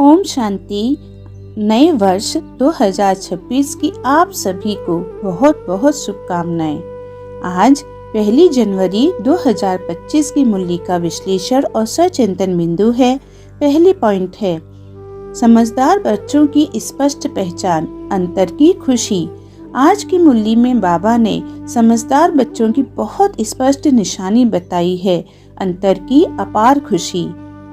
ओम शांति। नए वर्ष 2026 की आप सभी को बहुत बहुत शुभकामनाएं। आज 1 जनवरी 2025 की मुरली का विश्लेषण और सचिंतन बिंदु है। पहली पॉइंट है समझदार बच्चों की स्पष्ट पहचान, अंतर की खुशी। आज की मुरली में बाबा ने समझदार बच्चों की बहुत स्पष्ट निशानी बताई है, अंतर की अपार खुशी।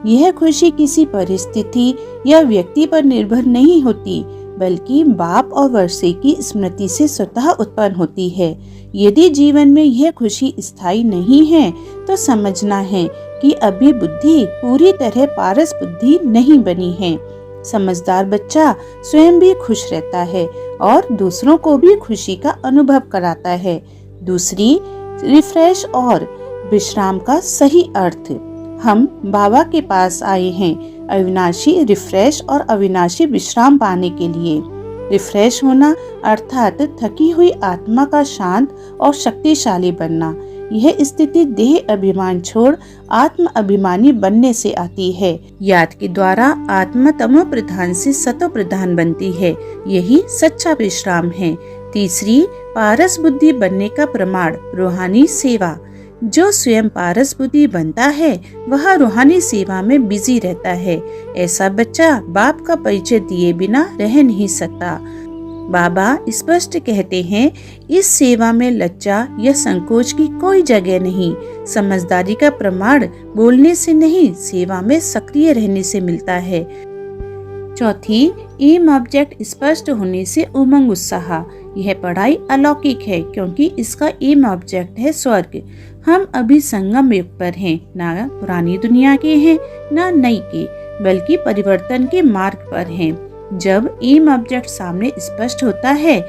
यह खुशी किसी परिस्थिति या व्यक्ति पर निर्भर नहीं होती, बल्कि बाप और वर्षे की स्मृति से स्वतः उत्पन्न होती है। यदि जीवन में यह खुशी स्थायी नहीं है, तो समझना है कि अभी बुद्धि पूरी तरह पारस बुद्धि नहीं बनी है। समझदार बच्चा स्वयं भी खुश रहता है और दूसरों को भी खुशी का अनुभव कराता है। दूसरी, रिफ्रेश और विश्राम का सही अर्थ। हम बाबा के पास आए हैं अविनाशी रिफ्रेश और अविनाशी विश्राम पाने के लिए। रिफ्रेश होना अर्थात थकी हुई आत्मा का शांत और शक्तिशाली बनना। यह स्थिति देह अभिमान छोड़ आत्म अभिमानी बनने से आती है। याद के द्वारा आत्मा तमो प्रधान से सतो प्रधान बनती है। यही सच्चा विश्राम है। तीसरी, पारस बुद्धि बनने का प्रमाण रूहानी सेवा। जो स्वयं पारस बुद्धि बनता है वह रूहानी सेवा में बिजी रहता है। ऐसा बच्चा बाप का परिचय दिए बिना रह नहीं सकता। बाबा स्पष्ट कहते हैं, इस सेवा में लज्जा या संकोच की कोई जगह नहीं। समझदारी का प्रमाण बोलने से नहीं, सेवा में सक्रिय रहने से मिलता है। चौथी, एम ऑब्जेक्ट स्पष्ट होने से उमंग उत्साह। यह पढ़ाई अलौकिक है क्योंकि इसका एम ऑब्जेक्ट है स्वर्ग। हम अभी संगम युग पर हैं, ना पुरानी दुनिया के हैं ना नई के, बल्कि परिवर्तन के मार्ग पर हैं। जब एम ऑब्जेक्ट सामने स्पष्ट होता है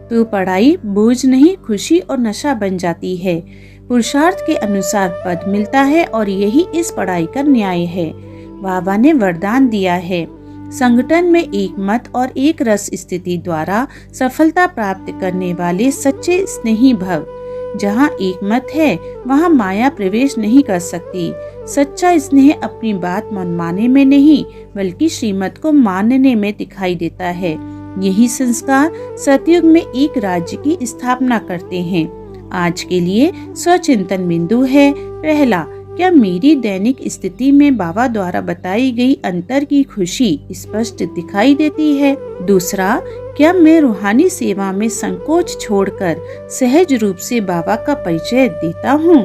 तो पढ़ाई बोझ नहीं, खुशी और नशा बन जाती है। पुरुषार्थ के अनुसार पद मिलता है और यही इस पढ़ाई का न्याय है। बाबा ने वरदान दिया है, संगठन में एक मत और एक रस स्थिति द्वारा सफलता प्राप्त करने वाले सच्चे स्नेही भव। जहाँ एक मत है वहाँ माया प्रवेश नहीं कर सकती। सच्चा स्नेह अपनी बात मनमाने में नहीं, बल्कि श्रीमत को मानने में दिखाई देता है। यही संस्कार सतयुग में एक राज्य की स्थापना करते हैं। आज के लिए स्वचिंतन बिंदु है। पहला, क्या मेरी दैनिक स्थिति में बाबा द्वारा बताई गई अंतर की खुशी स्पष्ट दिखाई देती है? दूसरा, क्या मैं रूहानी सेवा में संकोच छोड़कर सहज रूप से बाबा का परिचय देता हूँ?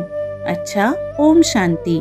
अच्छा, ओम शांति।